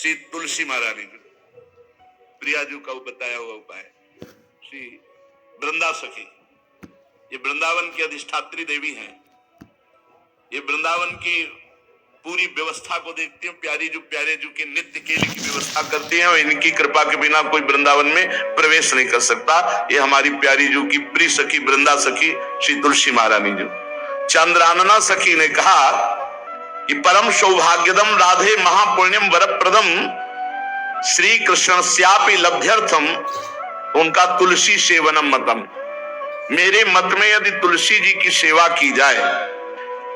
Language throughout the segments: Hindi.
श्री तुलसी महारानी जी, प्रियाजू का बताया हुआ उपाय, श्री वृंदा सखी, ये वृंदावन की अधिष्ठात्री देवी हैं। ये वृंदावन की पूरी व्यवस्था को देखती हैं। प्यारे जू के नित्य केले की व्यवस्था करती हैं और इनकी कृपा के बिना कोई वृंदावन में प्रवेश नहीं कर सकता। ये हमारी प्यारी जू की प्रिय सखी वृंदा सखी श्री तुलसी महारानी जी। चंद्रानना सखी ने कहा कि परम सौभाग्यदम राधे महापुण्यम वरप्रदम श्री कृष्णस्यापि लभ्यर्थम उनका तुलसी सेवनम मतम। मेरे मत में यदि तुलसी जी की सेवा की जाए,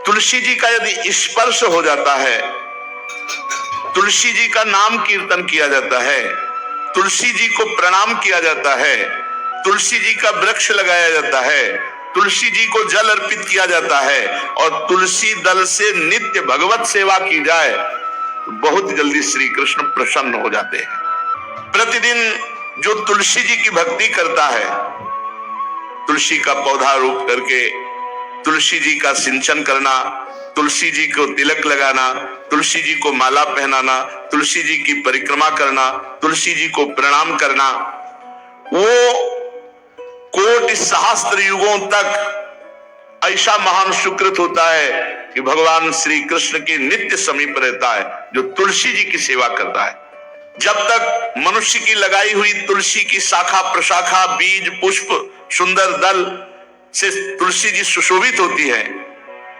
तुलसी जी का यदि स्पर्श हो जाता है, तुलसी जी का नाम कीर्तन किया जाता है, तुलसी जी को प्रणाम किया जाता है, तुलसी जी का वृक्ष लगाया जाता है, तुलसी जी को जल अर्पित किया जाता है और तुलसी दल से नित्य भगवत सेवा की जाए, तो बहुत जल्दी श्री कृष्ण प्रसन्न हो जाते हैं। प्रतिदिन जो तुलसी जी की भक्ति करता है, तुलसी का पौधा रोप करके तुलसी जी का सिंचन करना, तुलसी जी को तिलक लगाना, तुलसी जी को माला पहनाना, तुलसी जी की परिक्रमा करना, तुलसी जी को प्रणाम करना, वो कोटि सहस्त्र युगों तक ऐसा महान सुकृत होता है कि भगवान श्री कृष्ण के नित्य समीप रहता है जो तुलसी जी की सेवा करता है। जब तक मनुष्य की लगाई हुई तुलसी की शाखा प्रशाखा बीज पुष्प सुंदर दल से तुलसी जी सुशोभित होती है,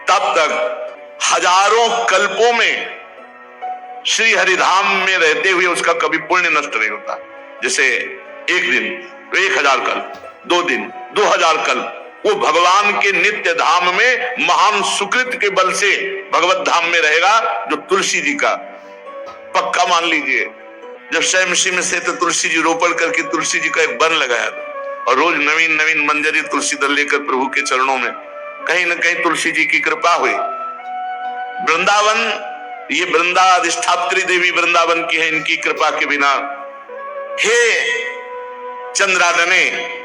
तब तक हजारों कल्पों में श्री हरिधाम में रहते हुए उसका कभी पुण्य नष्ट नहीं होता। जैसे एक दिन तो 1000 कल्प, 2 दिन 2000 कल्प वो भगवान के नित्य धाम में महान सुकृत के बल से भगवत धाम में रहेगा, जो तुलसी जी का पक्का मान लीजिए। जब स्वयं में से तो तुलसी जी रोपण करके तुलसी जी का एक वन लगाया था और रोज नवीन नवीन मंजरी तुलसी दल लेकर प्रभु के चरणों में, कहीं न कहीं तुलसी जी की कृपा हुई। वृंदावन, ये वृंदा अधिष्ठात्री देवी वृंदावन की है, इनकी कृपा के बिना हे चंद्रानने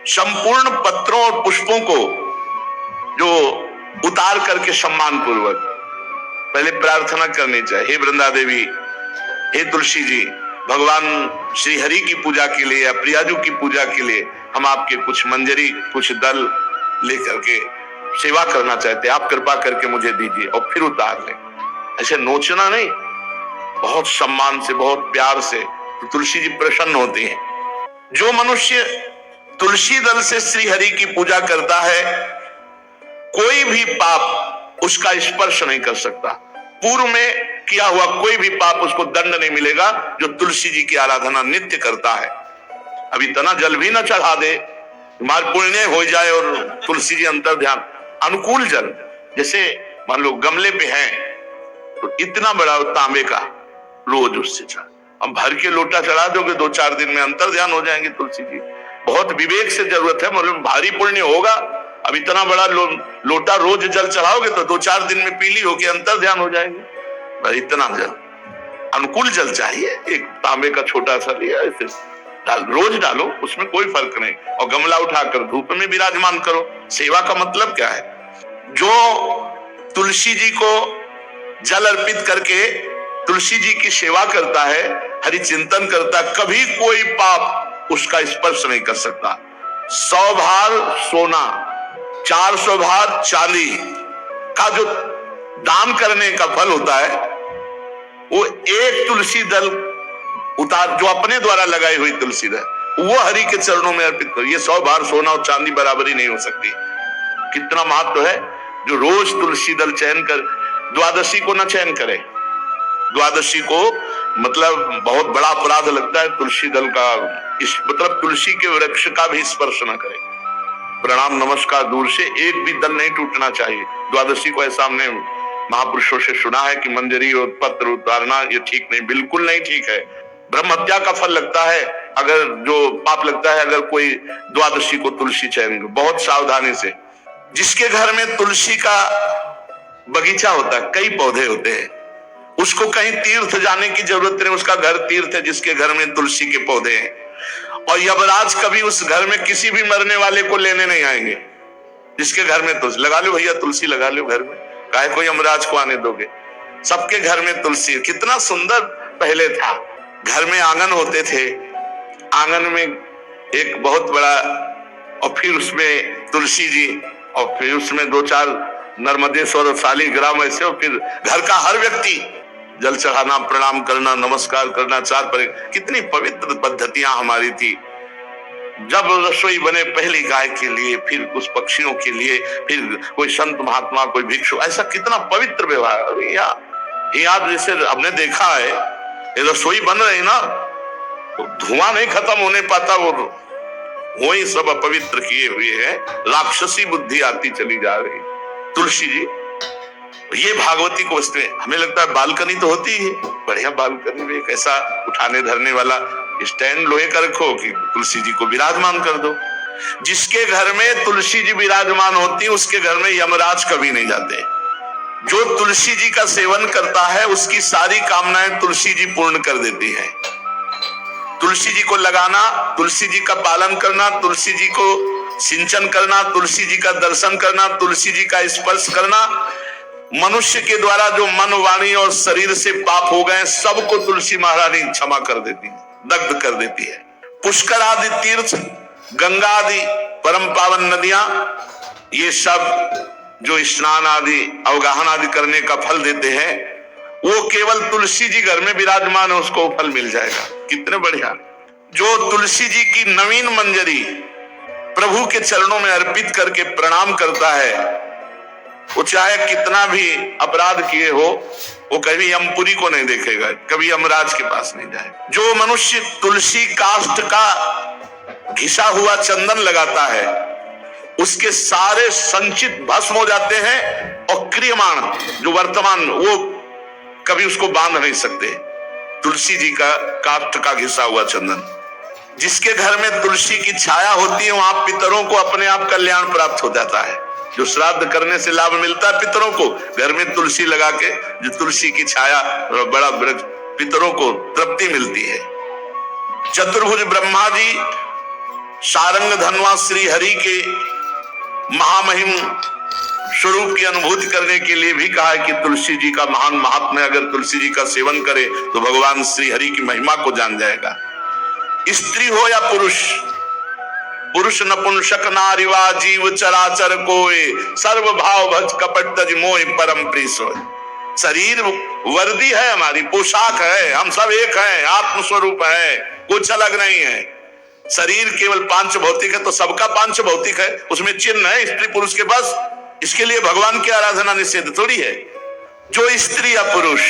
संपूर्ण पत्रों और पुष्पों को जो उतार करके सम्मान पूर्वक पहले प्रार्थना करनी चाहिए, हे वृंदा देवी, हे तुलसी जी, भगवान श्री हरि की पूजा के लिए या प्रियाजू की पूजा के लिए हम आपके कुछ मंजरी कुछ दल लेकर के सेवा करना चाहते हैं, आप कृपा करके मुझे दीजिए और फिर उतार लें। ऐसे नोचना नहीं, बहुत सम्मान से बहुत प्यार से, तो तुलसी जी प्रसन्न होती हैं। जो मनुष्य तुलसी दल से श्री हरि की पूजा करता है, कोई भी पाप उसका स्पर्श नहीं कर सकता। पूर्व में किया हुआ कोई भी पाप उसको दंड नहीं मिलेगा, जो तुलसी जी की आराधना नित्य करता है। अब इतना जल भी ना चढ़ा दे, मार पुण्य हो जाए और तुलसी जी अंतर ध्यान अनुकूल जल, जैसे मान लो गमले पे हैं तो इतना बड़ा तांबे का रोज उससे चढ़, अब भर के लोटा चढ़ा दोगे 2-4 दिन में अंतर ध्यान हो जाएंगे तुलसी जी। बहुत विवेक से जरूरत है, मतलब भारी पुण्य होगा। अब इतना बड़ा लोटा रोज जल चढ़ाओगे तो 2-4 दिन में पीली होके अंतर ध्यान हो जाएंगे। इतना जल, अनुकूल जल चाहिए। एक तांबे का छोटा सा लिया, ऐसे रोज डालो, उसमें कोई फर्क नहीं, और गमला उठाकर धूप में विराजमान करो। सेवा का मतलब क्या है? जो तुलसी जी को जल अर्पित करके तुलसी जी की सेवा करता है, हरि चिंतन करता, कभी कोई पाप उसका स्पर्श नहीं कर सकता। 100 भार सोना, 400 भार चांदी का जो दान करने का फल होता है, वो एक तुलसी दल उतार, जो अपने द्वारा लगाई हुई तुलसी दल, वो हरि के चरणों में अर्पित करो। ये 100 भार सोना और चांदी बराबरी नहीं हो सकती। कितना महत्व है। जो रोज तुलसी दल चयन कर, द्वादशी को न चयन करे, द्वादशी को मतलब बहुत बड़ा अपराध लगता है तुलसी दल का, मतलब तुलसी के वृक्ष का भी स्पर्श न करे। प्रणाम नमस्कार दूर से, एक भी दल नहीं टूटना चाहिए। द्वादशी को ऐसा हमने महापुरुषों से सुना है कि मंजरी और पत्र उतारना ये ठीक नहीं, बिल्कुल नहीं ठीक है। ब्रह्म हत्या का फल लगता है, अगर जो पाप लगता है अगर कोई द्वादशी को तुलसी चयन, बहुत सावधानी से। जिसके घर में तुलसी का बगीचा होता है, कई पौधे होते हैं, उसको कहीं तीर्थ जाने की जरूरत नहीं, उसका घर तीर्थ है जिसके घर में तुलसी के पौधे हैं। और यमराज कभी उस घर में किसी भी मरने वाले को लेने नहीं आएंगे जिसके घर में तुलसी। लगा लो भैया तुलसी लगा लो घर में, काहे को यमराज को आने दोगे? सबके घर में तुलसी। कितना सुंदर पहले था। घर में आंगन होते थे, आंगन में एक बहुत बड़ा, और फिर उसमें तुलसी जी, और फिर उसमें 2-4 नर्मदेश्वर शालिग्राम ऐसे, और फिर घर का हर व्यक्ति जल चढ़ाना, प्रणाम करना, नमस्कार करना, कितनी पवित्र पद्धतियां हमारी थी। जब रसोई बने पहली गाय के लिए, फिर कुछ पक्षियों के लिए, फिर कोई संत महात्मा, कोई भिक्षु, ऐसा कितना पवित्र व्यवहार। यहाँ जैसे हमने देखा है, ये रसोई बन रही ना, तो धुआं नहीं खत्म होने पाता, वही सब अपवित्र किए हुए हैं, राक्षसी बुद्धि आती चली जा रही। तुलसी जी, ये भागवती को वस्तुएं, हमें लगता है बालकनी तो होती है, बढ़िया बालकनी में एक ऐसा उठाने धरने वाला स्टैंड लोहे का रखो कि तुलसी जी को विराजमान कर दो। जिसके घर में तुलसी जी विराजमान होती है, उसके घर में यमराज कभी नहीं जाते। जो तुलसी जी का सेवन करता है, उसकी सारी कामनाएं तुलसी जी पूर्ण कर देती है। तुलसी जी को लगाना, तुलसी जी का पालन करना, तुलसी जी को सिंचन करना, तुलसी जी का दर्शन करना, तुलसी जी का स्पर्श करना, मनुष्य के द्वारा जो मन, वाणी और शरीर से पाप हो गए, सबको तुलसी महारानी क्षमा कर देती है, दग्ध कर देती है। पुष्कर आदि तीर्थ, गंगा आदि परम पावन नदियां, ये सब जो स्नान आदि, अवगाहन आदि करने का फल देते हैं, वो केवल तुलसी जी घर में विराजमान है, उसको फल मिल जाएगा। कितने बढ़िया। जो तुलसी जी की नवीन मंजरी प्रभु के चरणों में अर्पित करके प्रणाम करता है, वो चाहे कितना भी अपराध किए हो, वो कभी यमपुरी को नहीं देखेगा, कभी यमराज के पास नहीं जाएगा। जो मनुष्य तुलसी काष्ठ का घिसा हुआ चंदन लगाता है, उसके सारे संचित भस्म हो जाते हैं, और क्रियमाण जो वर्तमान, वो कभी उसको बांध नहीं सकते। तुलसी जी का काष्ठ का घिसा हुआ चंदन, जिसके घर में तुलसी की छाया होती है, वहां पितरों को अपने आप कल्याण प्राप्त हो जाता है। जो श्राद्ध करने से लाभ मिलता है पितरों को, घर में तुलसी लगा के, जो तुलसी की छाया, बड़ा वृक्ष, पितरों को तृप्ति मिलती है। चतुर्भुज ब्रह्मा जी सारंग धनवा श्री हरि के महामहिम स्वरूप की अनुभूति करने के लिए भी कहा है कि तुलसी जी का महान महात्म्य, अगर तुलसी जी का सेवन करे तो भगवान श्री हरि की महिमा को जान जाएगा। स्त्री हो या पुरुष, पुरुष नपुंसक नारीवा जीव चराचर कोय, सर्व भाव भज कपट तज मोह परम प्रिय सोय। शरीर वर्दी है हमारी, पोशाक है, हम सब एक हैं, आत्म स्वरूप है, कुछ अलग नहीं है। शरीर केवल पांच भौतिक है, तो सबका पांच भौतिक है, उसमें चिन्ह है स्त्री पुरुष के बस। इसके लिए भगवान की आराधना निषेध थोड़ी है। जो स्त्री या पुरुष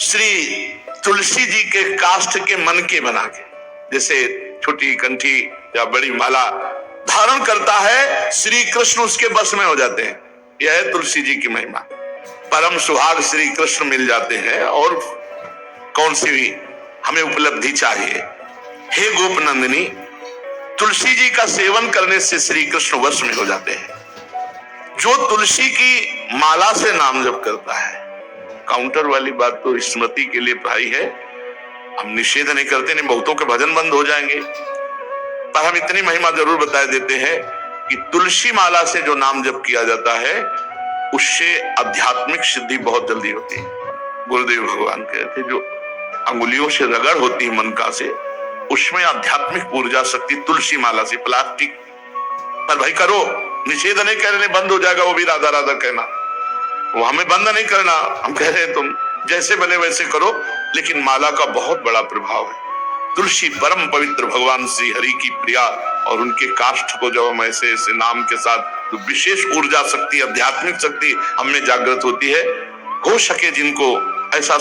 श्री तुलसी जी के काष्ठ के मन के बना के, जैसे छोटी कंठी या बड़ी माला धारण करता है, श्री कृष्ण उसके बस में हो जाते हैं। यह है तुलसी जी की महिमा। परम सुहाग श्री कृष्ण मिल जाते हैं, और कौन सी भी हमें उपलब्धि चाहिए। हे गोप नंदिनी, तुलसी जी का सेवन करने से श्री कृष्ण वश में हो जाते हैं। जो तुलसी की माला से नाम जप करता है, काउंटर वाली बात तो स्मृति के लिए प्राय है, हम निषेध नहीं करते, नहीं बहुतों के भजन बंद हो जाएंगे, पर हम इतनी महिमा जरूर बता देते हैं कि तुलसी माला से जो नाम जप किया जाता है, उससे आध्यात्मिक सिद्धि बहुत जल्दी होती है। गुरुदेव भगवान कहते, जो अंगुलियों से रगड़ होती है मन का से, उसमें आध्यात्मिक ऊर्जा शक्ति तुलसी माला से। प्लास्टिक पर भाई करो, निषेध नहीं कह रहे, बंद हो जाएगा वो भी राधा राधा कहना, वो हमें बंद नहीं करना। हम कह रहे हैं तुम जैसे बने वैसे करो, लेकिन माला का बहुत बड़ा प्रभाव है। तुलसी परम पवित्र भगवान श्री हरि की प्रिया, और उनके काष्ठ को जब हम ऐसे ऐसे नाम के साथ, तो विशेष ऊर्जा शक्ति, आध्यात्मिक शक्ति हमें जागृत होती है। हो सके जिनको ऐसा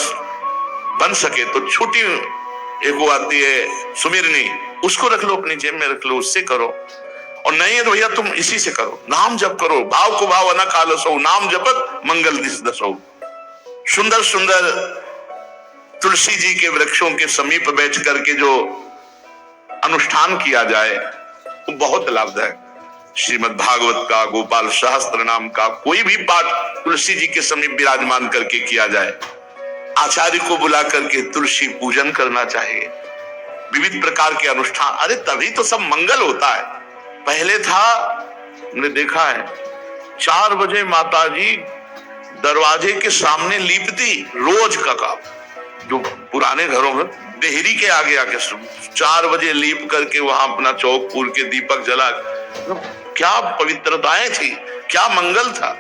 बन सके तो छोटी एक वो आती है सुमिरनी, उसको रख लो, अपनी जेब में रख लो, उससे करो। और नहीं है तो भैया तुम इसी से करो, नाम जप करो, भाव को भाव न खालसो, नाम जपत मंगल दिस दसो। सुंदर सुंदर तुलसी जी के वृक्षों के समीप बैठ करके जो अनुष्ठान किया जाए वो बहुत लाभदायक। श्रीमद् भागवत का, गोपाल सहस्त्र नाम का कोई भी पाठ तुलसी जी के समीप विराजमान करके किया जाए। आचार्य को बुला करके तुलसी पूजन करना चाहिए। विविध प्रकार के अनुष्ठान, अरे तभी तो सब मंगल होता है। पहले था, हमने देखा है, 4 बजे माताजी दरवाजे के सामने लीपती, रोज का काम, जो पुराने घरों में देहरी के आगे आके 4 बजे लीप करके वहां अपना चौक पूर के दीपक जला, क्या पवित्रताएं थी, क्या मंगल था।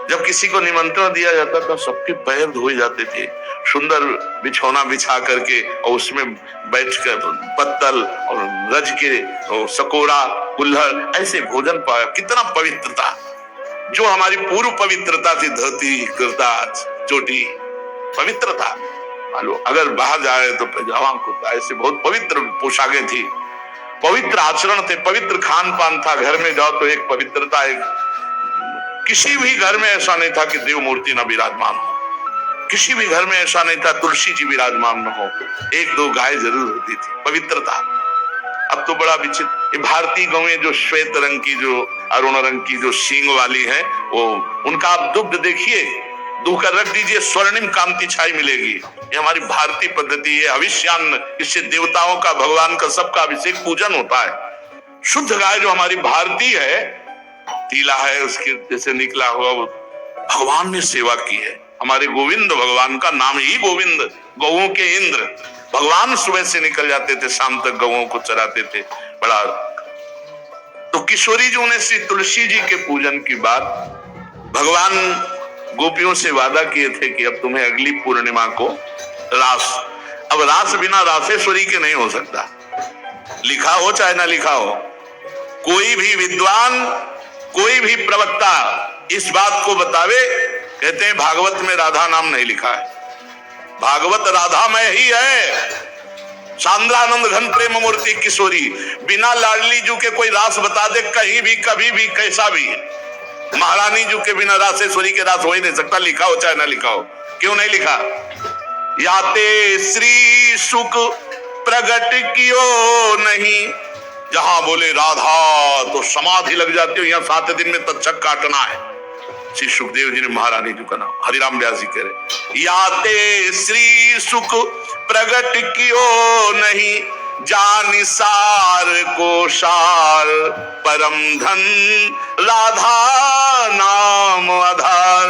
जब किसी को निमंत्रण दिया जाता था सबके पैर धोए जाते थे, सुंदर बिछौना बिछा करके और उसमें बैठ कर पत्तल और रज के और सकोरा कुल्हड़ ऐसे भोजन पाया। कितना पवित्रता, जो हमारी पूर्व पवित्रता थी, धोती कुर्ता चोटी पवित्रता। मालूम अगर बाहर जाए तो पैजामा कुर्ता, ऐसे बहुत पवित्र पोशाकें थी, पवित्र आचरण थे, पवित्र खान पान था। घर में जाओ तो एक पवित्रता, एक किसी भी घर में ऐसा नहीं था कि देव मूर्ति न विराजमान हो, किसी भी घर में ऐसा नहीं था तुलसी जी विराजमान न हो, 1-2 गाय जरूर होती थी, पवित्रता। अब तो बड़ा विचित्र, भारतीय गौएं जो श्वेत रंग की, जो अरुण रंग की, जो सींग वाली है, वो उनका आप दुग्ध देखिए, दूकर रख दीजिए, स्वर्णिम कांति छाई मिलेगी। ये हमारी भारतीय पद्धति है, हविष्यान्न, इससे देवताओं का, भगवान का, सबका अभिषेक पूजन होता है। शुद्ध गाय जो हमारी भारतीय है, तीला है उसके जैसे निकला हुआ, वो भगवान ने सेवा की है। हमारे गोविंद भगवान का नाम ही गोविंद, गौओं के इंद्र। भगवान सुबह से निकल जाते थे, शाम तक गौओं को चराते थे। बड़ा तो किशोरी जी ने श्री तुलसी जी के पूजन की बात, भगवान गोपियों से वादा किए थे कि अब तुम्हें अगली पूर्णिमा को रास, अब रास बिना रासेश्वरी के नहीं हो सकता, लिखा हो चाहे ना लिखा हो। कोई भी विद्वान, कोई भी प्रवक्ता इस बात को बतावे, कहते हैं भागवत में राधा नाम नहीं लिखा है, भागवत राधामय ही है। सांद्रानंद घन प्रेम मूर्ति किशोरी, बिना लाडली जू के कोई रास बता दे कहीं भी, कभी भी, कैसा भी, महारानी जू के बिना रासेश्वरी के रास हो ही नहीं सकता, लिखा हो चाहे ना लिखा हो। क्यों नहीं लिखा? याते श्री सुख प्रगट कियो नहीं, जहां बोले राधा तो समाधि लग जाती हो, यहाँ 7 दिन में तक्षक काटना है। श्री सुखदेव जी ने महारानी जी का नाम, हरिराम व्यास जी कह रहे, याते श्री सुख प्रगट कियो नहीं, जानि सार को सार परम धन, राधा नाम आधार।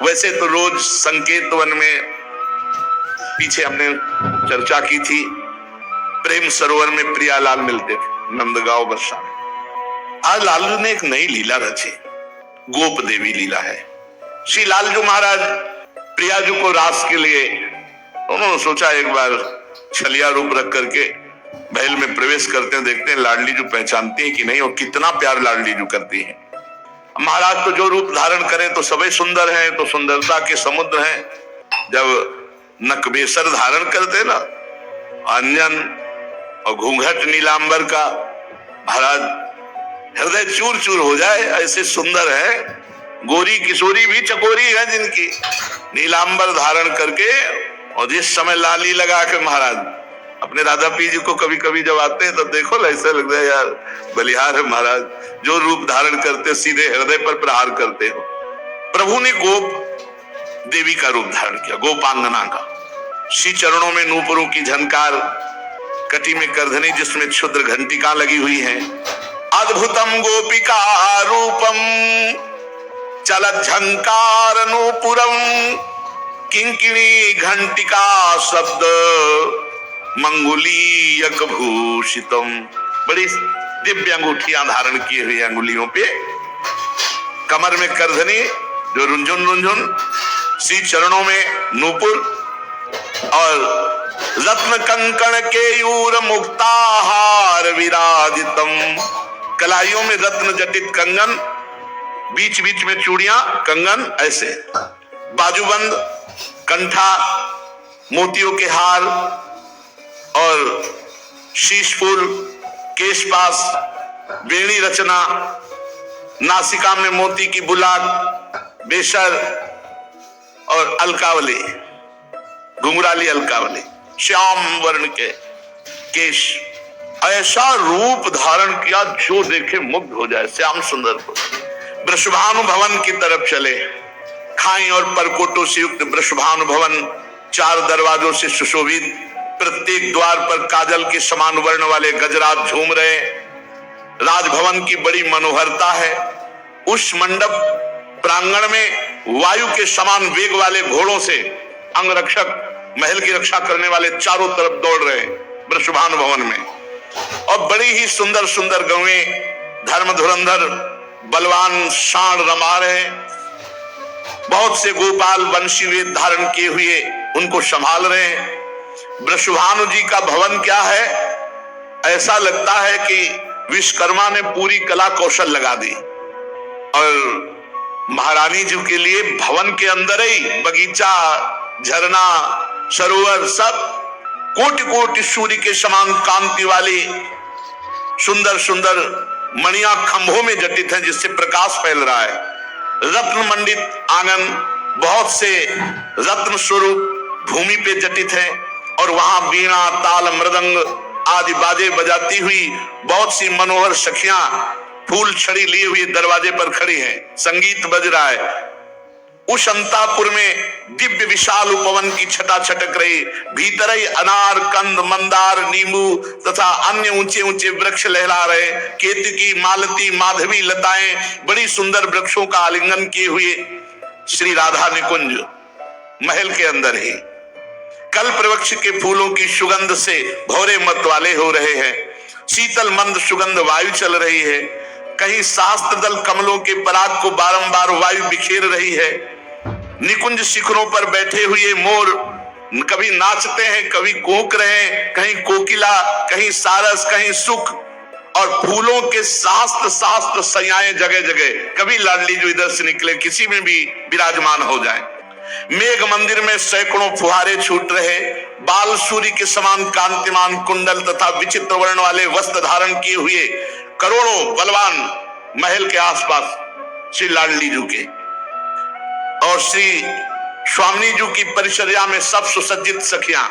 वैसे तो रोज संकेत वन में, पीछे हमने चर्चा की थी, प्रेम सरोवर में प्रियालाल मिलते थे नंदगांव वर्षा में। आज लालू ने एक नई लीला रची, गोप देवी लीला है। श्री लालजू महाराज प्रियाजू को रास के लिए उन्होंने सोचा एक बार छलिया रूप रख करके महल में प्रवेश करते हैं, देखते हैं लाडली जू पहचानती है कि नहीं, और कितना प्यार लाडली जू करती है। महाराज तो जो रूप धारण करें तो सभी सुंदर हैं, तो सुंदरता के समुद्र हैं। जब नकबेसर धारण करते ना, अंजन और घूंघट नीलांबर का, महाराज हृदय चूर चूर हो जाए, ऐसे सुंदर है। गोरी किशोरी भी चकोरी है जिनकी, नीलांबर धारण करके, और जिस समय लाली लगा के महाराज अपने राधा पी जी को कभी कभी जब आते हैं तो देखो ऐसा लगता है यार बलिहार है महाराज, जो रूप धारण करते सीधे हृदय पर प्रहार करते हो। प्रभु ने गोप देवी का रूप धारण किया, गोपांगना का। श्री चरणों में नूपुरों की झनकार, कटी में करधनी जिसमें क्षुद्र घंटिका लगी हुई है। अद्भुतम गोपिका रूपम चलत झंकार नूपुरम, किंकिणी घंटिका शब्द मंगुलीयक भूषितम। बड़ी दिव्य अंगूठियां धारण किए हुई अंगुलियों पे, कमर में करधनी जो रुंझुन रुंझुन, श्री चरणों में नूपुर, और रत्न कंकण के यूर मुक्ताहार विराजितम। कलाइयों में रत्न जटित कंगन, बीच बीच में चूड़ियां, कंगन ऐसे, बाजूबंद, कंठा, मोतियों के हार और शीशफूल, केशपास, बेणी रचना, नासिका में मोती की बुलाक, बेसर और अलकावली, घुंघराली अलकावली, श्याम वर्ण के केश। ऐसा रूप धारण किया जो देखे मुग्ध हो जाए, श्याम सुंदर को। वृषभानु भवन की तरफ चले, खाई और परकोटों से युक्त वृषभानु भवन, 4 दरवाजों से सुशोभित, प्रत्येक द्वार पर काजल के समान वर्ण वाले गजराज झूम रहे। राजभवन की बड़ी मनोहरता है। उस मंडप प्रांगण में वायु के समान वेग वाले घोड़ों से अंगरक्षक महल की रक्षा करने वाले चारों तरफ दौड़ रहे वृषभानु भवन में, और बड़ी ही सुंदर सुंदर गौएं धर्म धुरंधर बलवान शाण रमा रहे। बहुत से गोपाल वंशी वेद धारण किए हुए उनको संभाल रहे हैं। वृषभानु जी का भवन क्या है, ऐसा लगता है कि विश्वकर्मा ने पूरी कला कौशल लगा दी, और महारानी जी के लिए भवन के अंदर ही बगीचा, झरना, सरोवर सब कोटि कोटि सूर्य के समान कांति वाली सुंदर सुंदर मणियां खंभों में जटित हैं, जिससे प्रकाश फैल रहा है। रत्न मंडित आंगन, बहुत से रत्न स्वरूप भूमि पे जटित है, और वहां वीणा, ताल, मृदंग आदि बाजे बजाती हुई बहुत सी मनोहर सखियां फूल छड़ी लिए हुए दरवाजे पर खड़ी हैं, संगीत बज रहा है। उस अंतापुर में दिव्य विशाल उपवन की छटा छटक रही, भीतर ही अनार, कंद, मंदार, नींबू तथा अन्य ऊंचे ऊंचे वृक्ष लहरा रहे। केतकी, मालती, माधवी लताएं बड़ी सुंदर वृक्षों का आलिंगन किए हुए श्री राधा निकुंज महल के अंदर ही कल्प वृक्ष के फूलों की सुगंध से भौरे मत वाले हो रहे हैं। शीतल मंद सुगंध वायु चल रही है। कहीं सहस्त्र दल कमलों के पराग को बारंबार वायु बिखेर रही है। निकुंज शिखरों पर बैठे हुए मोर कभी नाचते हैं, कभी कूक रहे हैं, कहीं कोकिला, कहीं सारस, कहीं सुख, और फूलों के सहस्त्र सहस्त्र सैयाएं जगह जगह, कभी लाडली जो इधर से निकले किसी में भी विराजमान हो जाए। मेघ मंदिर में सैकड़ों फुहारे छूट रहे। बाल सूर्य के समान कांतिमान कुंडल तथा विचित्र वर्ण वाले वस्त्र धारण किए हुए करोड़ों बलवान महल के आसपास श्री लाडली जी के और श्री स्वामी जी की परिचर्या में सब सुसज्जित सखियां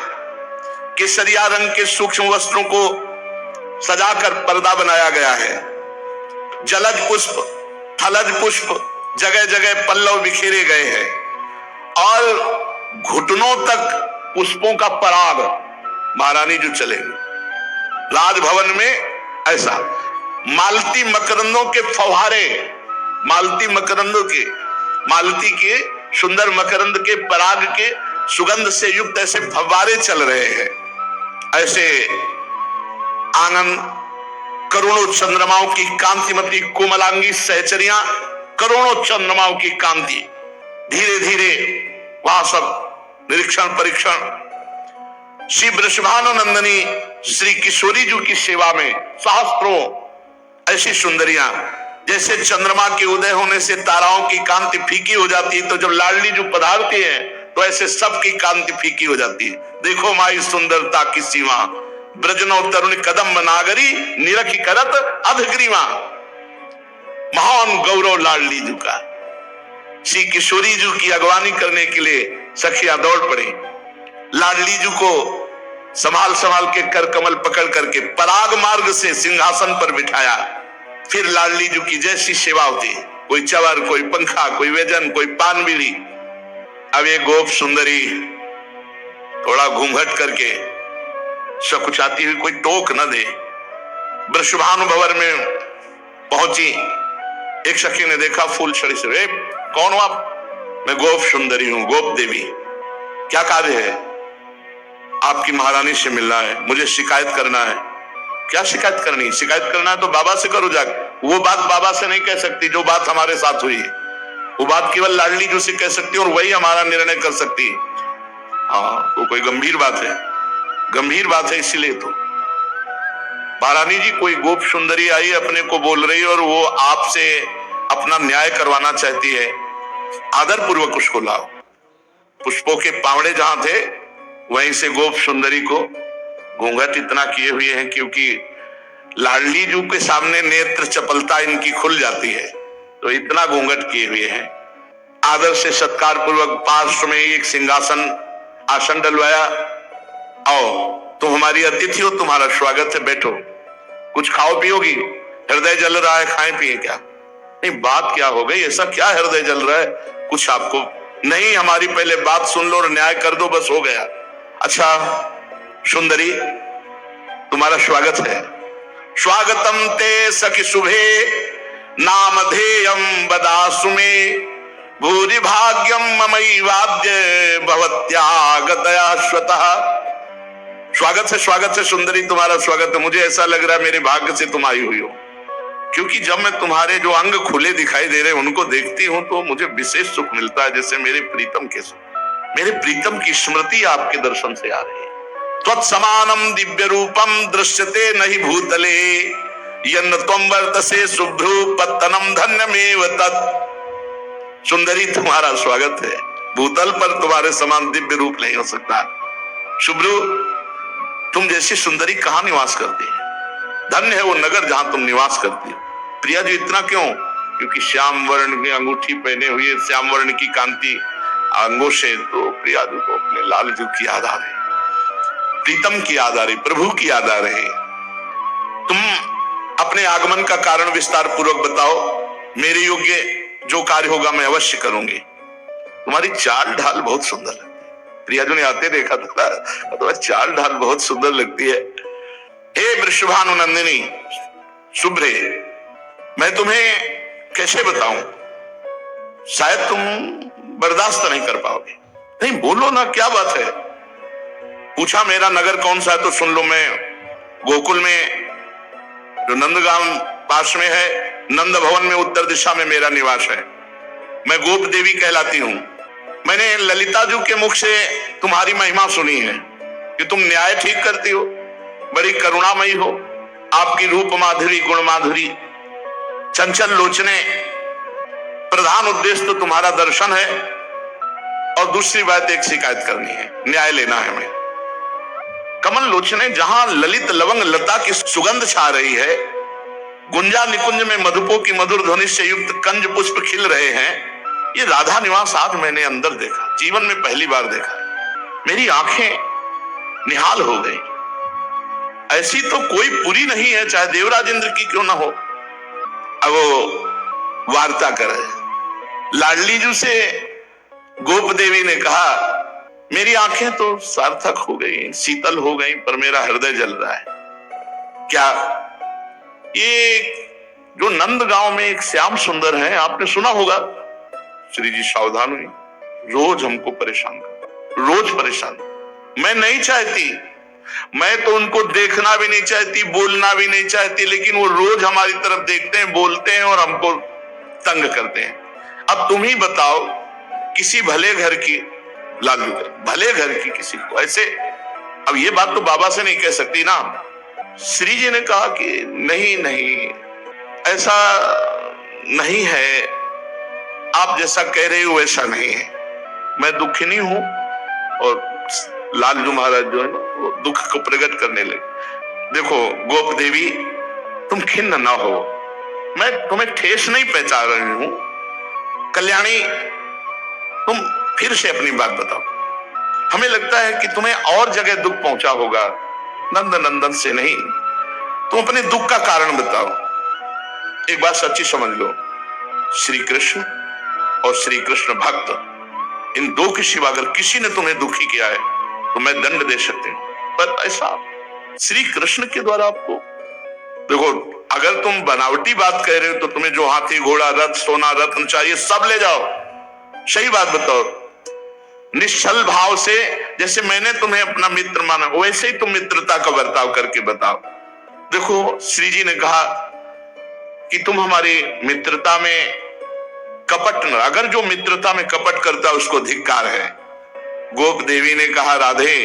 केसरिया रंग के सूक्ष्म वस्त्रों को सजाकर पर्दा बनाया गया है। जलज पुष्प, थलज पुष्प जगह जगह पल्लव बिखेरे गए हैं, और घुटनों तक पुष्पों का पराग महारानी जो चलेंगे। राजभवन में ऐसा मालती मकरंदों के फव्वारे, मालती मकरंदों के, मालती के सुंदर मकरंद के पराग के सुगंध से युक्त ऐसे फव्वारे चल रहे हैं। ऐसे आंगन, करोड़ों चंद्रमाओं की कांतिमती कोमलांगी सहचरियां, करोड़ों चंद्रमाओं की कांति, धीरे धीरे वहां सब निरीक्षण परीक्षण। श्री वृषभानु नंदनी श्री किशोरी जी की सेवा में सहस्त्रों ऐसी सुंदरियां, जैसे चंद्रमा के उदय होने से ताराओं की कांति फीकी हो जाती है, तो जब लाडली जो पधारती है तो ऐसे सबकी कांति फीकी हो जाती है। देखो माई सुंदरता की सीमा, ब्रजनो तरुण कदम नागरी, निरख करत अधग्रीवा। महान गौरव लाडली जी का। श्री किशोरी जी की अगवानी करने के लिए सखियां दौड़ पड़ी। लाडली जी को संभाल संभाल के कर कमल पकड़ करके पराग मार्ग से सिंहासन पर बिठाया। फिर लाडली जी की जैसी सेवा होती, कोई चवर, कोई पंखा, कोई व्यजन, कोई पान बीड़ी। अब ये गोप सुंदरी थोड़ा घूंघट करके सकुचाती हुई कोई टोक न दे, वृषभानु भवन में पहुंची। एक सखी ने देखा फूल छड़ी से, कौन हो आप? मैं गोप सुंदरी हूं, गोप देवी। क्या कार्य है? आपकी महारानी से मिलना है, मुझे शिकायत करना है। क्या शिकायत करनी? शिकायत करना है तो बाबा से करो जाकर। वो बात बाबा से नहीं कह सकती जो बात हमारे साथ हुई है, वो बात केवल लाडली जी से कह सकती है, और वही हमारा निर्णय कर सकती है। हाँ, वो कोई गंभीर बात है, गंभीर बात है। इसीलिए तो महारानी जी, कोई गोप सुंदरी आई अपने को बोल रही है और वो आपसे अपना न्याय करवाना चाहती है, आदर पूर्वक उसको लाओ। पुष्पों के पावड़े जहां थे वहीं से गोप सुंदरी को घूंघट इतना किए हुए हैं, क्योंकि लाडली जी के सामने नेत्र चपलता इनकी खुल जाती है, तो इतना घूंघट किए हुए हैं। आदर से सत्कार पूर्वक पार्श्व में एक सिंहासन आसन डलवाया। आओ, तुम हमारी अतिथि हो, तुम्हारा स्वागत है, बैठो। कुछ खाओ पियोगी? हृदय जल रहा है, खाएं पिए क्या? नहीं, बात क्या हो गई? ऐसा क्या हृदय जल रहा है? कुछ आपको नहीं, हमारी पहले बात सुन लो और न्याय कर दो, बस हो गया। अच्छा सुंदरी, तुम्हारा स्वागत है। स्वागतम ते सखी शुभे नामधेयम बदासु में भूरि भाग्यम ममैवाद्य भवत्यागतया स्वतः। स्वागत से सुंदरी, तुम्हारा स्वागत है। मुझे ऐसा लग रहा है मेरे भाग्य से तुम आई हुई हो, क्योंकि जब मैं तुम्हारे जो अंग खुले दिखाई दे रहे हैं उनको देखती हूं तो मुझे विशेष सुख मिलता है, जैसे मेरे प्रीतम के सुख, मेरे प्रीतम की स्मृति आपके दर्शन से आ रही है। त्वत्समानम दिव्य रूपम दृश्यते नहीं भूतले, यन्न त्वं वर्तसे शुभ्रू पत्तनम धन्यमेव तत्। सुंदरी, तुम्हारा स्वागत है। भूतल पर तुम्हारे समान दिव्य रूप नहीं हो सकता। शुभ्रू, तुम जैसी सुंदरी कहां निवास करती है? धन्य है वो नगर जहां तुम निवास करती हो। प्रिया जी, इतना क्यों? क्योंकि श्याम वर्ण की अंगूठी पहने हुए, श्याम वर्ण की कांति अंगों से तो प्रिया जी को अपने लाल जी की याद आ रही, प्रीतम की याद आ रही, प्रभु की याद आ रही। तुम अपने आगमन का कारण विस्तार पूर्वक बताओ। मेरे योग्य जो कार्य होगा मैं अवश्य करूंगी। तुम्हारी चाल ढाल बहुत सुंदर लगती है। प्रिया जी ने आते देखा था, तुम्हारी चाल ढाल बहुत सुंदर लगती है। हे वृषभानुनंदिनी शुभ्रे, मैं तुम्हें कैसे बताऊं? शायद तुम बर्दाश्त नहीं कर पाओगे। नहीं, बोलो ना, क्या बात है? पूछा मेरा नगर कौन सा है तो सुन लो। मैं गोकुल में जो नंदगांव पास में है, नंद भवन में उत्तर दिशा में मेरा निवास है। मैं गोप देवी कहलाती हूं। मैंने ललिता जी के मुख से तुम्हारी महिमा सुनी है कि तुम न्याय ठीक करती हो, बड़ी करुणामयी हो। आपकी रूप माधुरी, गुण माधुरी, चंचल लोचने, प्रधान उद्देश्य तो तुम्हारा दर्शन है। और दूसरी बात, एक शिकायत करनी है, न्याय लेना है हमें। कमल लोचने, जहां ललित लवंग लता की सुगंध छा रही है, गुंजा निकुंज में मधुपो की मधुर ध्वनि से युक्त कंज पुष्प खिल रहे हैं, ये राधा निवास आज मैंने अंदर देखा, जीवन में पहली बार देखा। मेरी आंखें निहाल हो गई। ऐसी तो कोई पुरी नहीं है, चाहे देवराज इंद्र की क्यों ना हो। अब वो वार्ता करे। लाडली जी से गोप देवी ने कहा, मेरी आंखें तो सार्थक हो गई, शीतल हो गई, पर मेरा हृदय जल रहा है। क्या? ये जो नंद गांव में एक श्याम सुंदर है, आपने सुना होगा। श्री जी सावधान हुई। रोज हमको परेशान कर, रोज परेशान। मैं नहीं चाहती, मैं तो उनको देखना भी नहीं चाहती, बोलना भी नहीं चाहती, लेकिन वो रोज हमारी तरफ देखते हैं, बोलते हैं और हमको तंग करते हैं। अब तुम ही बताओ, किसी भले घर की, लालू भले घर की किसी को ऐसे, अब ये बात तो बाबा से नहीं कह सकती ना। श्री जी ने कहा कि नहीं नहीं, ऐसा नहीं है, आप जैसा कह रहे हो वैसा नहीं है। मैं दुखिनी हूं। और लालजू महाराज जो है वो दुख को प्रकट करने लगे। देखो गोप देवी, तुम खिन्न ना हो, मैं तुम्हें ठेस नहीं पहुंचा रही हूं। कल्याणी, तुम फिर से अपनी बात बताओ। हमें लगता है कि तुम्हें और जगह दुख पहुंचा होगा, नंद नंदन से नहीं। तुम अपने दुख का कारण बताओ। एक बात सच्ची समझ लो, श्री कृष्ण और श्री कृष्ण भक्त, इन दो के सिवा अगर किसी ने तुम्हें दुखी किया है तो मैं दंड दे सकती हूँ, पर ऐसा श्री कृष्ण के द्वारा आपको। देखो, अगर तुम बनावटी बात कह रहे हो तो तुम्हें जो हाथी घोड़ा रथ सोना रत्न चाहिए सब ले जाओ। सही बात बताओ, निश्चल भाव से, जैसे मैंने तुम्हें अपना मित्र माना वैसे ही तुम मित्रता का बर्ताव करके बताओ। देखो, श्री जी ने कहा कि तुम हमारी मित्रता में कपट न, अगर जो मित्रता में कपट करता उसको धिक्कार है। गोप देवी ने कहा, राधे,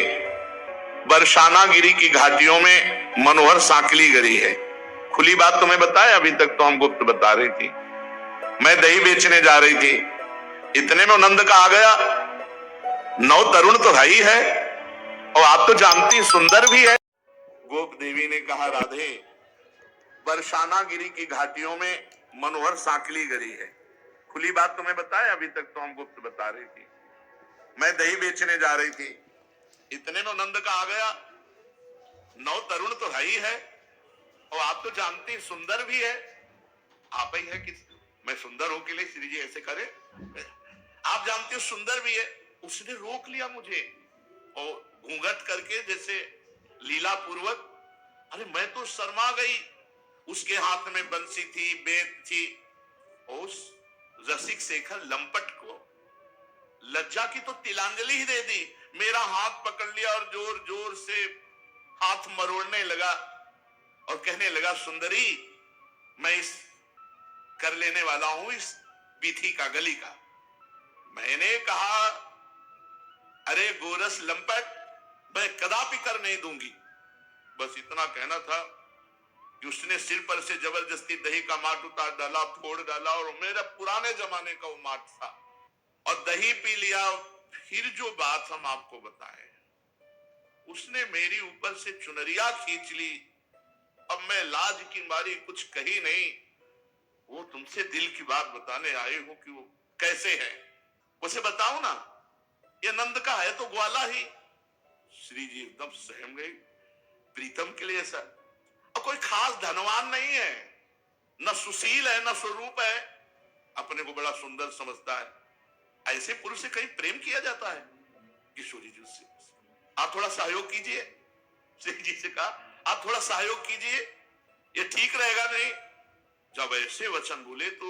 बरसाना गिरी की घाटियों में मनोहर सांकली गिरी है। खुली बात तुम्हें बताया, अभी तक तो हम गुप्त बता रही थी। मैं दही बेचने जा रही थी, इतने में नंद का आ गया। नौ तरुण तो है ही है और आप तो जानती सुंदर भी है। गोप देवी ने कहा, राधे, बरसाना गिरी की घाटियों में मनोहर सांकली गिरी है। खुली बात तुम्हें बताया, अभी तक तो हम गुप्त बता रही थी। मैं दही बेचने जा रही थी, इतने में नंद का आ गया। नौ तरुण तो है ही है और आप तो जानती सुंदर भी है। आप ही है कि मैं सुंदर हूं के लिए श्री जी ऐसे करे? आप जानते हो सुंदर भी है। उसने रोक लिया मुझे और घूंघट करके जैसे लीला पूर्वक। अरे मैं तो शर्मा गई। उसके हाथ में बंसी थी, बेत थी, उस रसिक शेखर लंपट को लज्जा की तो तिलांजलि ही दे दी। मेरा हाथ पकड़ लिया और जोर जोर से हाथ मरोड़ने लगा और कहने लगा, सुंदरी, मैं इस कर लेने वाला हूं इस बीथी का, गली का। मैंने कहा, अरे गोरस लंपट, मैं कदापि कर नहीं दूंगी। बस इतना कहना था कि उसने सिर पर से जबरदस्ती दही का माट उतार डाला, फोड़ डाला, और मेरा पुराने जमाने का वो माट था, और दही पी लिया। फिर जो बात हम आपको बताएं, उसने मेरी ऊपर से चुनरिया खींच ली। अब मैं लाज की मारी कुछ कही नहीं। वो तुमसे दिल की बात बताने आए हो कि वो कैसे है, उसे बताओ ना। ये नंद का है तो ग्वाला ही। श्री जी एकदम सहम गई। प्रीतम के लिए ऐसा, और कोई खास धनवान नहीं है, न सुशील है न स्वरूप है, अपने को बड़ा सुंदर समझता है। ऐसे पुरुष से कहीं प्रेम किया जाता है? किशोरी जी से, आप थोड़ा सहयोग कीजिए। श्री जी से कहा, आप थोड़ा सहयोग कीजिए, ये ठीक रहेगा नहीं। जब ऐसे वचन बोले तो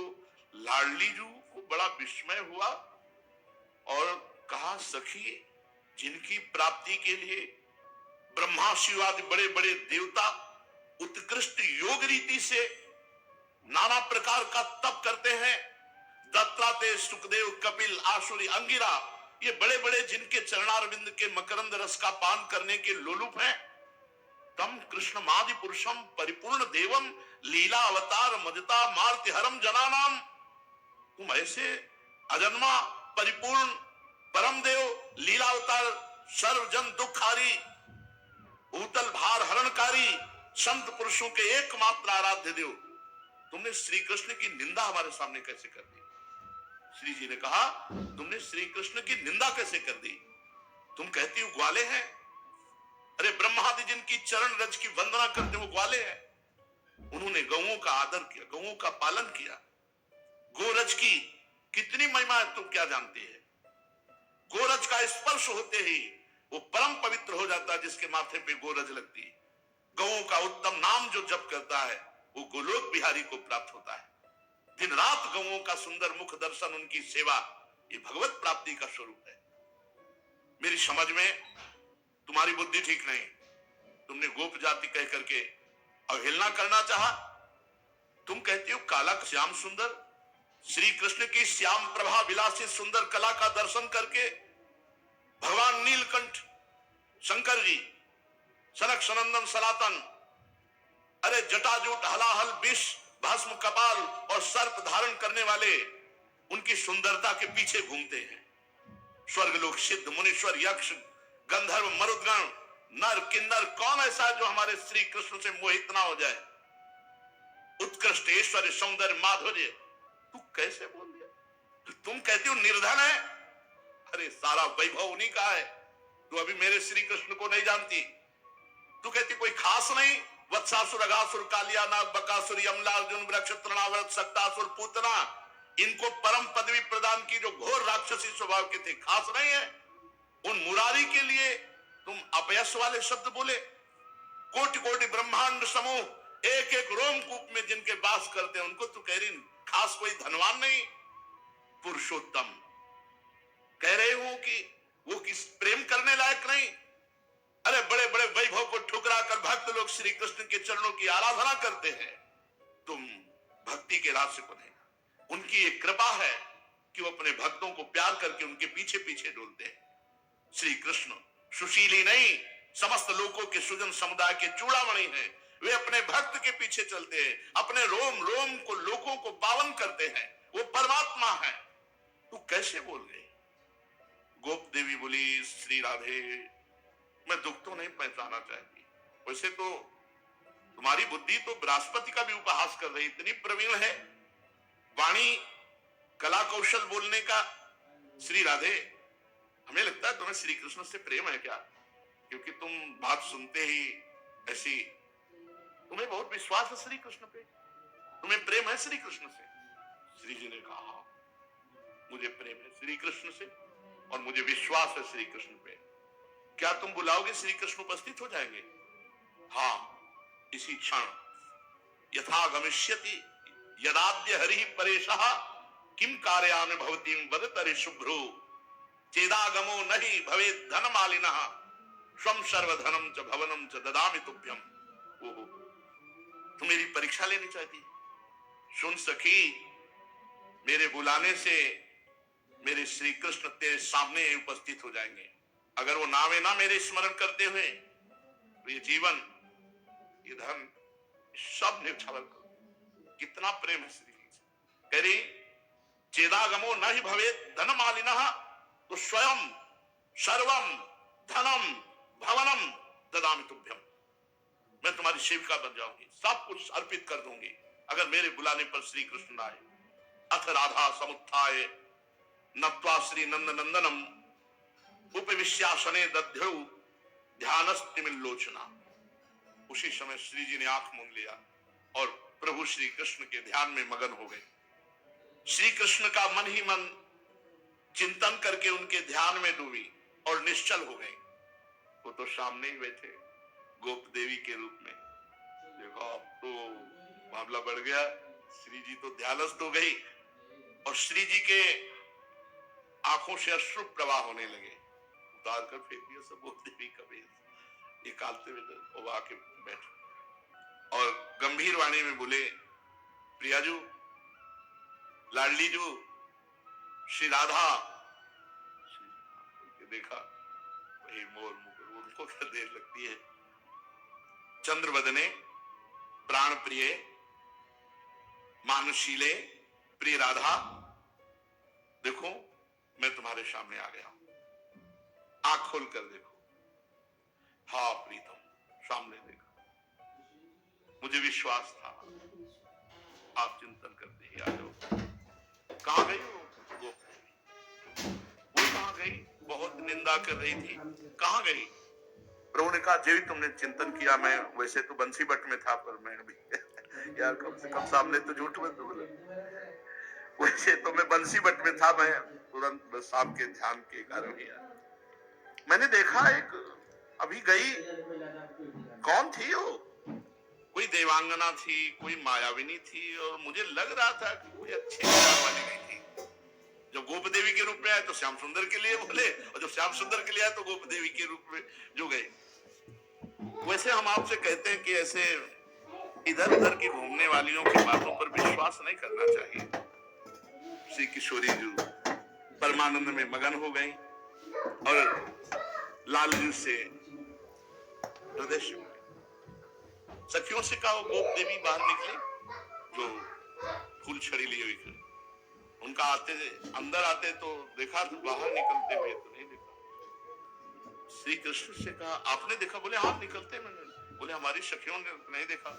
लाडली जी को बड़ा विस्मय हुआ और कहा, सखी, जिनकी प्राप्ति के लिए ब्रह्मा शिव आदि बड़े बड़े देवता उत्कृष्ट योग रीति से नाना प्रकार का तप करते हैं, दत्तात्रेय, सुखदेव, कपिल, आसुरी, अंगिरा, ये बड़े बड़े जिनके चरणारविंद के मकरंद रस का पान करने के लोलुप हैं, तम कृष्ण मादि पुरुषम परिपूर्ण देवम लीला अवतार मदता मार्ति हरम जनानाम। तुम ऐसे अजन्मा परिपूर्ण परम देव, लीला अवतार, सर्वजन दुखारी, भूतल भार हरणकारी संत पुरुषों के एकमात्र आराध्य देव, तुमने श्री कृष्ण की निंदा हमारे सामने कैसे कर दी? श्री जी ने कहा, तुमने श्री कृष्ण की निंदा कैसे कर दी? तुम कहती हो ग्वाले हैं। अरे ब्रह्मादि जिनकी चरण रज की वंदना करते वो ग्वाले हैं। उन्होंने गौओं का आदर किया, गौओं का पालन किया। गोरज की कितनी महिमा है तुम क्या जानते हैं? गोरज का स्पर्श होते ही वो परम पवित्र हो जाता है जिसके माथे पे गोरज लगती है। गौओं का उत्तम नाम जो जप करता है वो गोलोक बिहारी को प्राप्त होता है। दिन रात गौओं का सुंदर मुख दर्शन, उनकी सेवा, ये भगवत प्राप्ति का स्वरूप है। मेरी समझ में तुम्हारी बुद्धि ठीक नहीं। तुमने गोप जाति कह करके अवहेलना करना चाहा। तुम कहती हो काला श्याम सुंदर, श्री कृष्ण की श्याम प्रभा विलासी सुंदर कला का दर्शन करके भगवान नीलकंठ शंकर जी, सनक सनंदन सनातन, अरे जटाजूट हलाहल विष भस्म कपाल और सर्प धारण करने वाले उनकी सुंदरता के पीछे घूमते हैं। स्वर्गलोक सिद्ध मुनीश्वर यक्ष गंधर्व मरुदगण नर किन्नर कौन ऐसा है जो हमारे श्री कृष्ण से मोहित ना हो जाए? उत्कृष्ट ऐश्वर्य सौंदर्य माधुर्य, तू कैसे बोल दिया? तुम कहती हो निर्धन है। अरे सारा वैभव उन्हीं का है। तू अभी मेरे श्री कृष्ण को नहीं जानती। तू कहती कोई खास नहीं। वत्सासुर, अघासुर, कालिया नाग, बकासुर, यमला, अर्जुन, वृक्ष, तृणावर्त, सक्तासुर, पूतना, इनको परम पदवी प्रदान की जो घोर राक्षसी स्वभाव के थे, खास नहीं है। उन मुरारी के लिए तुम अपयश वाले शब्द बोले। कोटि कोटि ब्रह्मांड समूह एक एक रोमकूप में जिनके वास करते हैं, उनको तू कह रही खास कोई धनवान नहीं, पुरुषोत्तम कह रहे हो कि वो किस प्रेम करने लायक नहीं। अरे बड़े बड़े वैभव को ठुकरा कर भक्त लोग श्री कृष्ण के चरणों की आराधना करते हैं। तुम भक्ति के रास्ते को नहीं। उनकी एक कृपा है कि वो अपने भक्तों को प्यार करके उनके पीछे पीछे डोलते हैं। श्री कृष्ण सुशीली नहीं, समस्त लोगों के सुजन समुदाय के चूड़ामणि हैं। वे अपने भक्त के पीछे चलते हैं, अपने रोम रोम को लोगों को पावन करते हैं। वो परमात्मा है। तू कैसे बोल गई? गोप देवी बोली, श्री राधे, मैं दुख तो नहीं पहचाना चाहती। वैसे तो तुम्हारी बुद्धि तो बृहस्पति का भी उपहास कर रही, इतनी प्रवीण है वाणी, कला कौशल बोलने का। श्री राधे, हमें लगता है तुम्हें श्री कृष्ण से प्रेम है क्या? क्योंकि तुम बात सुनते ही ऐसी, तुम्हें बहुत विश्वास है श्री कृष्ण पे, तुम्हें प्रेम है श्री कृष्ण से। श्री जी ने कहा, मुझे प्रेम है श्री कृष्ण से और मुझे विश्वास है श्री कृष्ण पे। क्या तुम बुलाओगे श्री कृष्ण उपस्थित हो जाएंगे? हाँ, इसी क्षण। यथा गमिष्यति यदाद्य हरि परेशः किम कार्यान भवतीम वदतरि शुभ्रो चेदागमो नहीं भवे धन मालिनः स्वम सर्वधनम च भवनम च ददामि तुभ्यम। ओहो, तू मेरी परीक्षा लेनी चाहती? सुन सखी, मेरे बुलाने से मेरे श्री कृष्ण तेरे सामने उपस्थित हो जाएंगे। अगर वो नावे ना मेरे स्मरण करते हुए तो ये जीवन, ये धन सब न्यौछावर करो। कितना प्रेम है श्री जी। कह रही चेदागमो न ही भवे धन मालिनः तो स्वयं सर्वम धनम भवनम ददामि तुभ्यम। मैं तुम्हारी सेविका बन जाऊंगी, सब कुछ अर्पित कर दूंगी अगर मेरे बुलाने पर श्री कृष्ण आए। अथ राधा समुत्थाय नत्वा श्री नंद नंदनम उपविश्यासने दध्यौ ध्यानस्तिमिल्लोचना। उसी समय श्री जी ने आंख मूंद लिया और प्रभु श्री कृष्ण के ध्यान में मगन हो गए। श्री कृष्ण का मन ही मन चिंतन करके उनके ध्यान में डूबी और निश्चल हो गई। वो तो सामने ही बैठे गोप देवी के रूप में। देखो अब तो मामला बढ़ गया। श्री जी तो ध्यानस्थ हो गई और श्री जी के आंखों से अश्रु प्रवाह होने लगे। उतार कर फेंक दिया सब गोप देवी का वेश निकालते हुए वो आके बैठ और गंभीर वाणी में बोले, प्रियाजू, लाडली जू, श्री राधा। देखा वही मोर मुकुर, उनको क्या देर लगती है। चंद्रवदने, प्राण प्रिय, मानुशीले, प्रिय राधा, देखो मैं तुम्हारे सामने आ गया हूं। आंख खोल कर देखो। हाँ प्रीतम, सामने देखा। मुझे विश्वास था आप चिंतन करते ही आ जाओ। कहां गई वो कहां गई? बहुत निंदा कर रही थी, कहां गई? प्रभु ने कहा, जो तुमने चिंतन किया, मैं वैसे तो बंसी बट में था, पर मैं भी यार कम से कम सामने तो झूठ मत बोलो। वैसे तो मैं बंसी बट में था, मैं तुरंत बस आपके ध्यान के कारण ही आया। मैंने देखा एक अभी गई, कौन थी वो? कोई देवांगना थी, कोई मायाविनी थी, और मुझे लग रहा था कि कोई अच्छे विचार वाली गई थी। जब गोप देवी के रूप में आए तो श्याम सुंदर के लिए बोले, और जब श्याम सुंदर के लिए आए तो गोप देवी के रूप में जो गए। वैसे हम आपसे कहते हैं कि ऐसे इधर उधर की घूमने वालियों की बातों पर विश्वास नहीं करना चाहिए। श्री किशोरी जी परमानंद में मगन हो गई और लाल जी से हृदय से सखियों से कहा, गोप देवी बाहर निकले जो फूल छड़ी लिए हुई थी। उनका आते अंदर आते तो देखा, तो बाहर निकलते हुए तो नहीं देखा। श्री कृष्ण से कहा, आपने देखा? बोले हाँ निकलते मैंने। बोले हमारी सखियों ने नहीं देखा।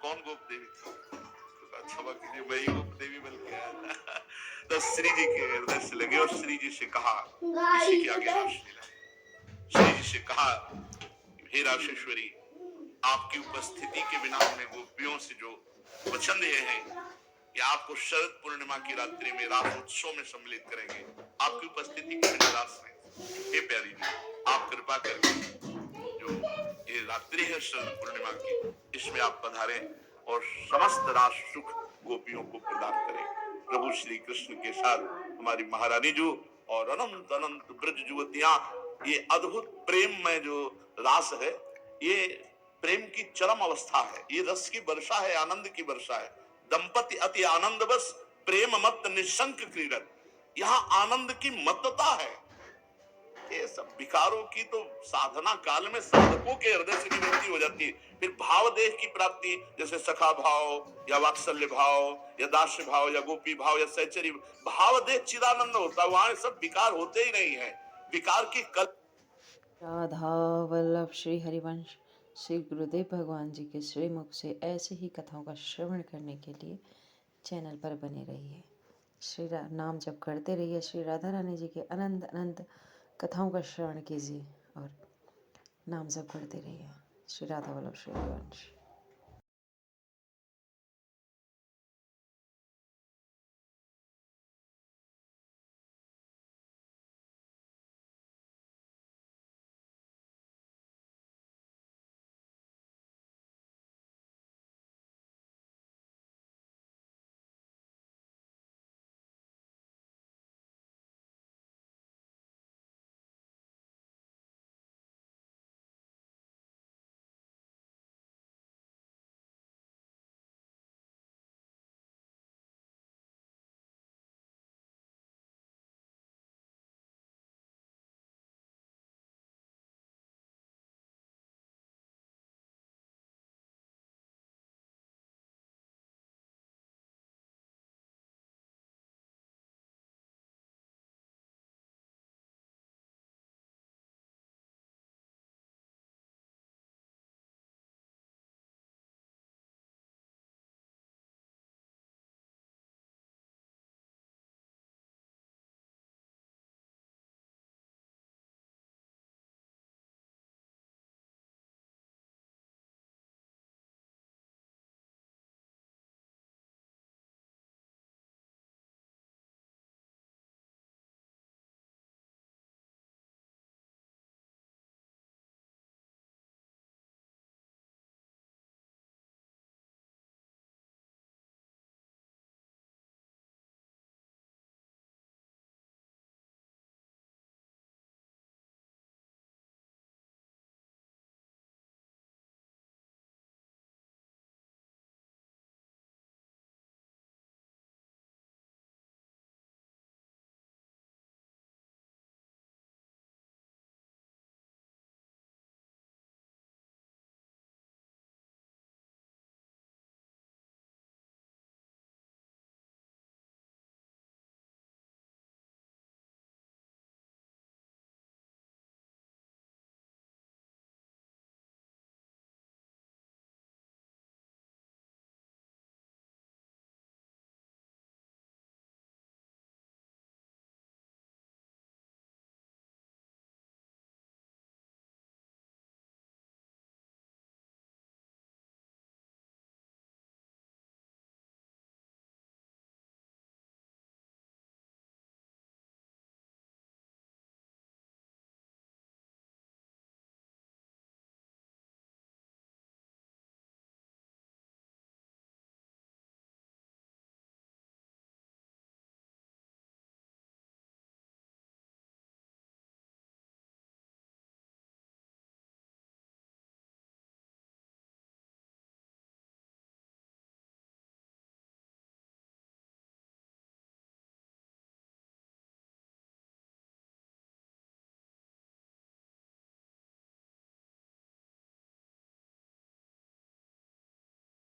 कौन गोप देवी थी? तो क्षमा कीजिए, मैं ही गोप देवी बन के आया। तो श्री जी के हृदय से लगे और श्री जी से कहा, इसी के आगे श्री जी से कहा, हे राशेश्वरी, आपकी उपस्थिति के बिना हमें गोपियों से जो वचन दिए हैं कि आपको शरद पूर्णिमा की रात्रि में रास उत्सव में सम्मिलित करेंगे, आपकी उपस्थिति के बिना रास नहीं। हे प्यारी जी, आप कृपा करके जो ये रात्रि है शरद पूर्णिमा की, इसमें आप पधारें और समस्त रास सुख गोपियों को प्रदान करें। प्रभु श्री कृष्ण के साथ हमारी महारानी जी और अनंत अनंत ब्रज युवतियां, ये अद्भुत प्रेम में जो रास है, ये प्रेम की चरम अवस्था है। ये रस की वर्षा है, आनंद की वर्षा है। दंपति अति आनंद बस, प्रेम मत निशंक क्रीडत। यहाँ आनंद की मत्तता है। ये सब विकारों की तो साधना काल में साधकों के हृदय से निवृत्ति हो जाती है। फिर भाव देह की प्राप्ति, जैसे सखा भाव या वात्सल्य भाव या दास्य भाव या गोपी भाव या सहचरी भाव देह चिदानंद होता है। वहां सब विकार होते ही नहीं है। विकार की कल राधा वल्लभ श्री हरिवंश श्री गुरुदेव भगवान जी के श्रीमुख से ऐसे ही कथाओं का श्रवण करने के लिए चैनल पर बने रहिए। श्री नाम जप करते रहिए। श्री राधा रानी जी के अनंत अनंत कथाओं का श्रवण कीजिए और नाम जप करते रहिए। श्री राधा वल्लभ श्री हरिवंश।